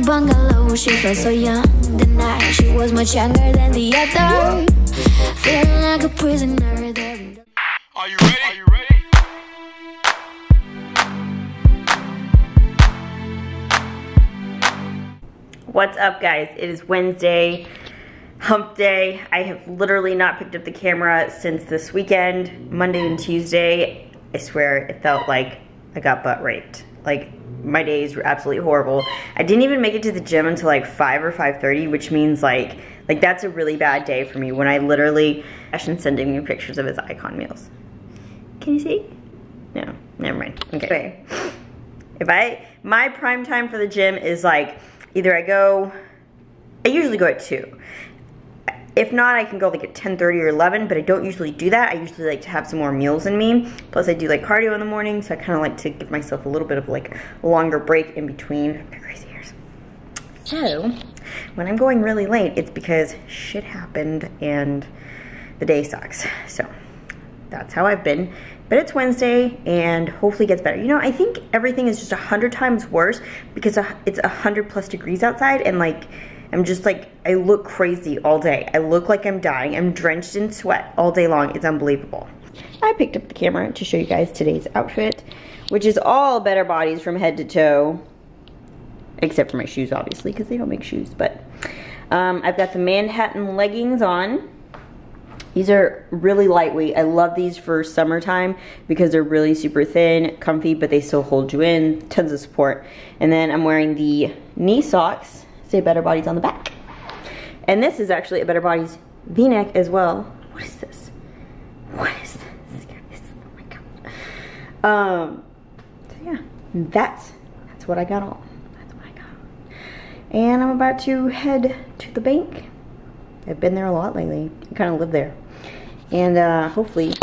Bungalow, she felt so young tonight. She was much younger than the other, feeling like a prisoner there. Are you ready? Are you ready? What's up, guys? It is Wednesday, hump day. I have literally not picked up the camera since this weekend, Monday and Tuesday. I swear it felt like I got butt raped. Like, my days were absolutely horrible. I didn't even make it to the gym until like 5 or 5:30, which means like that's a really bad day for me when I literally, Ashton's sending me pictures of his icon meals. Can you see? No, never mind. Okay. My prime time for the gym is like, either I usually go at 2. If not, I can go like at 10:30 or 11, but I don't usually do that. I usually like to have some more meals in me. Plus I do like cardio in the morning, so I kind of like to give myself a little bit of like a longer break in between. I've got crazy hairs. So, when I'm going really late, it's because shit happened and the day sucks. So, that's how I've been. But it's Wednesday and hopefully it gets better. You know, I think everything is just 100 times worse because it's 100+ degrees outside and like, I'm just like, I look crazy all day. I look like I'm dying. I'm drenched in sweat all day long. It's unbelievable. I picked up the camera to show you guys today's outfit, which is all Better Bodies from head to toe. Except for my shoes, obviously, because they don't make shoes. But I've got the Manhattan leggings on. These are really lightweight. I love these for summertime because they're really super thin, comfy, but they still hold you in. Tons of support. And then I'm wearing the knee socks. Say Better Bodies on the back. And this is actually a Better Bodies V-neck as well. What is this? What is this? Oh my god. So yeah, that's what I got on. That's what I got on. And I'm about to head to the bank. I've been there a lot lately. I kind of live there. And hopefully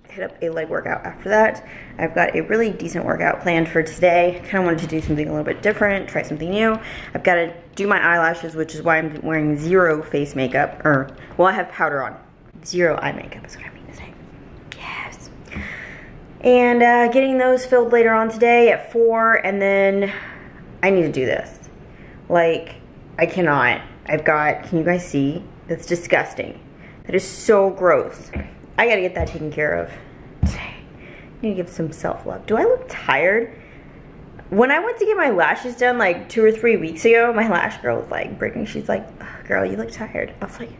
hit up a leg workout after that. I've got a really decent workout planned for today. Kind of wanted to do something a little bit different, try something new. I've got to do my eyelashes, which is why I'm wearing 0 face makeup, or, well, I have powder on. 0 eye makeup is what I mean to say. Yes. And getting those filled later on today at 4, and then I need to do this. Like, I cannot. I've got, can you guys see? That's disgusting. That is so gross. I gotta get that taken care of today. I need to give some self-love. Do I look tired? When I went to get my lashes done like 2 or 3 weeks ago, my lash girl was like, Brittany, she's like, oh, girl, you look tired. I was like,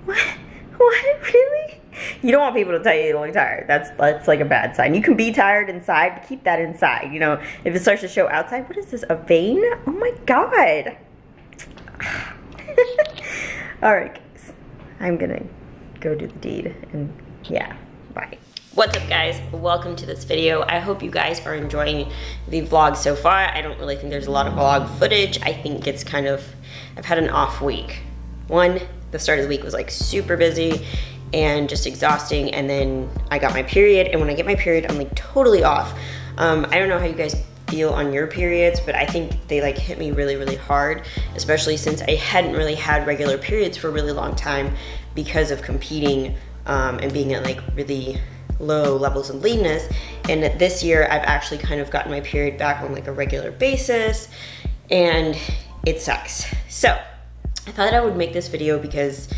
what? What? Really? You don't want people to tell you you look tired. That's like a bad sign. You can be tired inside, but keep that inside. You know, if it starts to show outside, what is this, a vein? Oh my God. All right, guys. I'm gonna go do the deed and yeah, bye. What's up, guys? Welcome to this video. I hope you guys are enjoying the vlog so far. I don't really think there's a lot of vlog footage. I think it's kind of, I've had an off week. One, the start of the week was like super busy and just exhausting, and then I got my period, and when I get my period, I'm like totally off. I don't know how you guys feel on your periods, but I think they like hit me really, really hard, especially since I hadn't really had regular periods for a really long time because of competing and being at like really low levels of leanness. And this year I've actually kind of gotten my period back on like a regular basis, and it sucks. So I thought I would make this video because,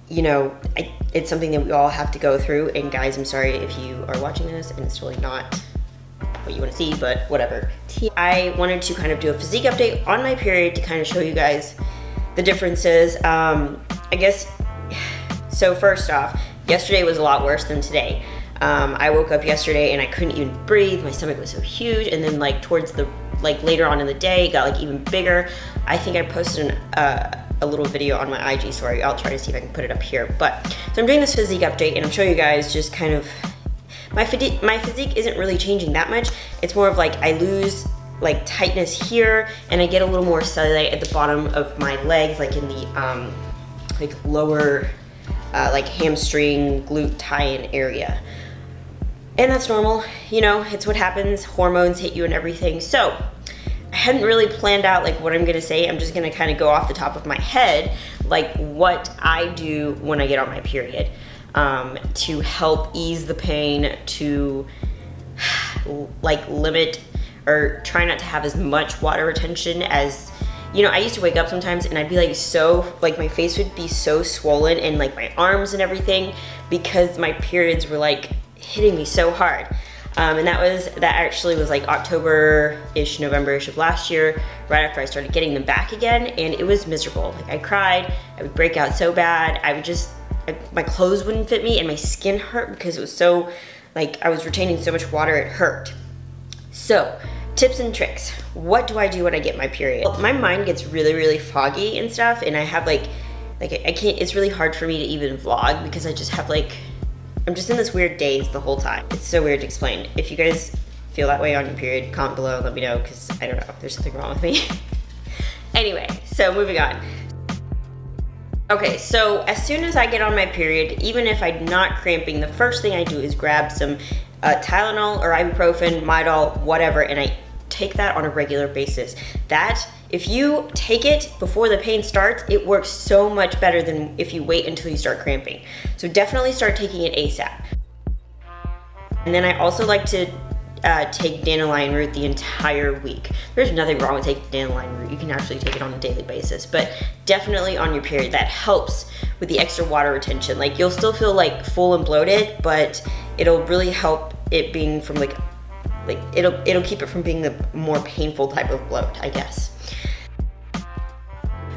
you know, it's something that we all have to go through. And guys, I'm sorry if you are watching this and it's really not what you want to see, but whatever. I wanted to kind of do a physique update on my period to kind of show you guys the differences. I guess, so first off, yesterday was a lot worse than today. I woke up yesterday and I couldn't even breathe. My stomach was so huge, and then like towards the, like later on in the day, it got like even bigger. I think I posted a little video on my IG story. I'll try to see if I can put it up here. But, so I'm doing this physique update and I'm showing you guys just kind of, my physique isn't really changing that much. It's more of like I lose like tightness here, and I get a little more cellulite at the bottom of my legs, like in the like lower like hamstring, glute tie-in area. And that's normal, you know, it's what happens, hormones hit you and everything. So I hadn't really planned out like what I'm gonna say. I'm just gonna kind of go off the top of my head, like what I do when I get on my period to help ease the pain, to like limit or try not to have as much water retention as, you know, I used to wake up sometimes and I'd be like so, like my face would be so swollen and like my arms and everything because my periods were like hitting me so hard. And that actually was like October-ish, November-ish of last year, right after I started getting them back again, and it was miserable. Like I cried, I would break out so bad, I would just, my clothes wouldn't fit me and my skin hurt because it was so, like I was retaining so much water, it hurt. So, tips and tricks. What do I do when I get my period? Well, my mind gets really, really foggy and stuff, and I have like I can't, it's really hard for me to even vlog because I just have like, I'm just in this weird daze the whole time. It's so weird to explain. If you guys feel that way on your period, comment below and let me know because I don't know, there's something wrong with me. Anyway, so moving on. Okay, so as soon as I get on my period, even if I'm not cramping, the first thing I do is grab some Tylenol or ibuprofen, Midol, whatever, and I take that on a regular basis. That, if you take it before the pain starts, it works so much better than if you wait until you start cramping. So definitely start taking it ASAP. And then I also like to take dandelion root the entire week. There's nothing wrong with taking dandelion root. You can actually take it on a daily basis, but definitely on your period. That helps with the extra water retention. Like you'll still feel like full and bloated, but it'll really help it being from like it'll keep it from being the more painful type of bloat, I guess.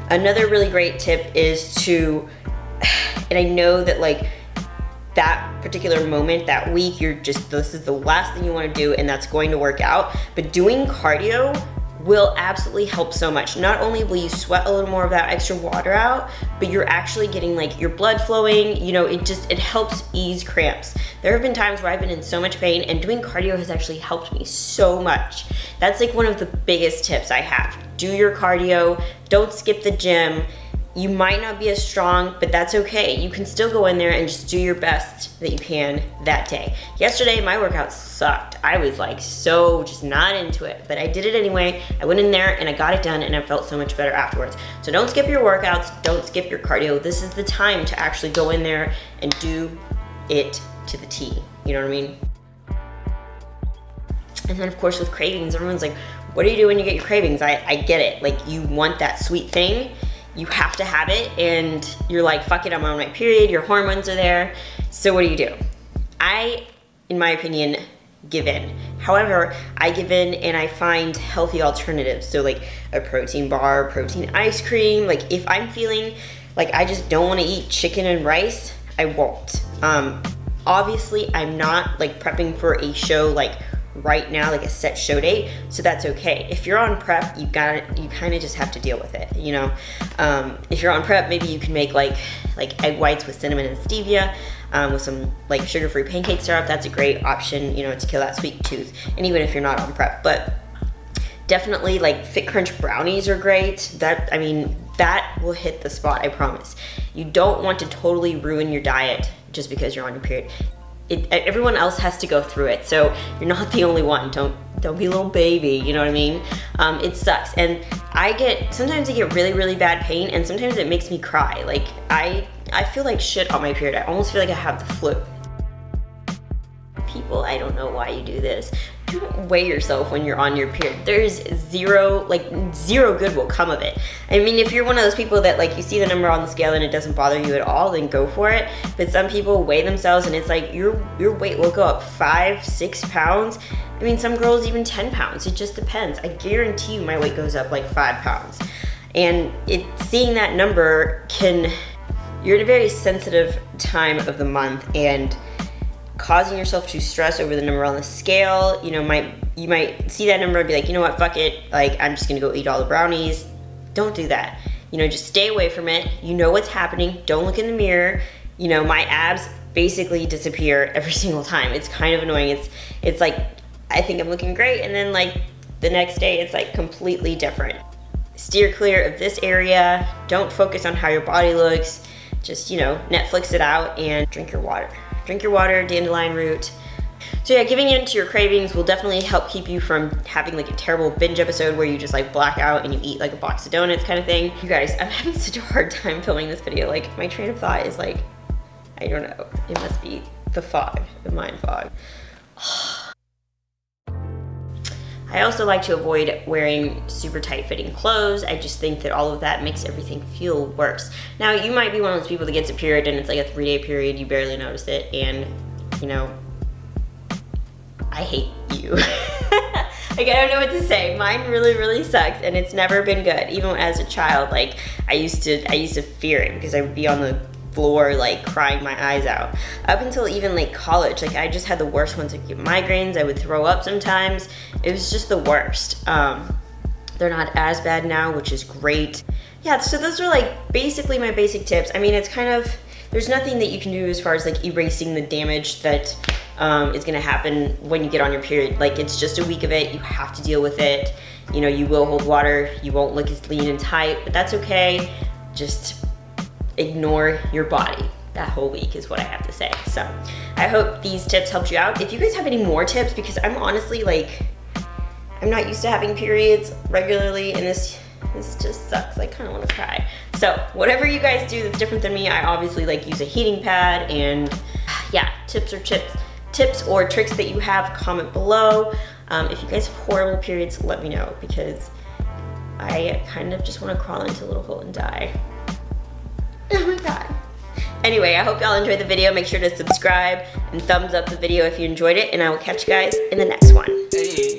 Another really great tip is to, and I know that like that particular moment, that week, you're just, this is the last thing you want to do and that's going to work out, but doing cardio will absolutely help so much. Not only will you sweat a little more of that extra water out, but you're actually getting like your blood flowing, you know, it helps ease cramps. There have been times where I've been in so much pain and doing cardio has actually helped me so much. That's like one of the biggest tips I have. Do your cardio, don't skip the gym. You might not be as strong, but that's okay. You can still go in there and just do your best that you can that day. Yesterday, my workout sucked. I was like so just not into it, but I did it anyway. I went in there and I got it done and I felt so much better afterwards. So don't skip your workouts, don't skip your cardio. This is the time to actually go in there and do it to the T. You know what I mean? And then of course with cravings, everyone's like, what do you do when you get your cravings? I get it. Like you want that sweet thing, you have to have it, and you're like, fuck it, I'm on my period, your hormones are there. So what do? I, in my opinion, give in. However, I give in and I find healthy alternatives. So like a protein bar, protein ice cream. Like if I'm feeling like I just don't want to eat chicken and rice, I won't. Obviously, I'm not like prepping for a show like right now, like a set show date, so that's okay. If you're on prep, you kind of just have to deal with it, you know. If you're on prep, maybe you can make like egg whites with cinnamon and stevia, with some like sugar-free pancake syrup. That's a great option, you know, to kill that sweet tooth. And even if you're not on prep, but definitely like Fit Crunch brownies are great. That, I mean, that will hit the spot, I promise. You don't want to totally ruin your diet just because you're on your period. Everyone else has to go through it, so you're not the only one. Don't be a little baby, you know what I mean? It sucks, and sometimes I get really, really bad pain, and sometimes it makes me cry. Like, I feel like shit on my period. I almost feel like I have the flu. People, I don't know why you do this. Don't weigh yourself when you're on your period. There's zero good will come of it. I mean, if you're one of those people that like you see the number on the scale and it doesn't bother you at all, then go for it. But some people weigh themselves and it's like your weight will go up 5-6 pounds. I mean, some girls even 10 pounds. It just depends. I guarantee you my weight goes up like 5 pounds. And seeing that number you're in a very sensitive time of the month, and causing yourself to stress over the number on the scale, you know, you might see that number and be like, you know what, fuck it, like I'm just gonna go eat all the brownies. Don't do that. You know, just stay away from it. You know what's happening. Don't look in the mirror. You know, my abs basically disappear every single time. It's kind of annoying. It's like, I think I'm looking great, and then like the next day it's like completely different. Steer clear of this area. Don't focus on how your body looks. just, you know, Netflix it out and drink your water. Drink your water, dandelion root. So yeah, giving in to your cravings will definitely help keep you from having like a terrible binge episode where you just like black out and you eat like a box of donuts kind of thing. You guys, I'm having such a hard time filming this video. Like my train of thought is like, I don't know, it must be the fog, the mind fog. I also like to avoid wearing super tight fitting clothes. I just think that all of that makes everything feel worse. Now you might be one of those people that gets a period and it's like a 3-day period, you barely notice it, and you know, I hate you. Like, I don't know what to say. Mine really sucks, and it's never been good. Even as a child, like, I used to fear it because I would be on the floor, like, crying my eyes out. Up until even, like, college, like, I just had the worst ones. I'd get migraines, I would throw up sometimes. It was just the worst. They're not as bad now, which is great. Yeah, so those are, like, basically my basic tips. I mean, it's kind of, there's nothing that you can do as far as, like, erasing the damage that is gonna happen when you get on your period. Like, it's just a week of it, you have to deal with it. You know, you will hold water, you won't look as lean and tight, but that's okay. Just ignore your body. That whole week is what I have to say. So I hope these tips helped you out. If you guys have any more tips, because I'm honestly like, I'm not used to having periods regularly, and this just sucks. I kind of want to cry. So whatever you guys do that's different than me, I obviously like use a heating pad, and yeah, tips or tricks that you have, comment below. If you guys have horrible periods, let me know, because I kind of just want to crawl into a little hole and die. Oh my god. Anyway, I hope y'all enjoyed the video. Make sure to subscribe and thumbs up the video if you enjoyed it, and I will catch you guys in the next one.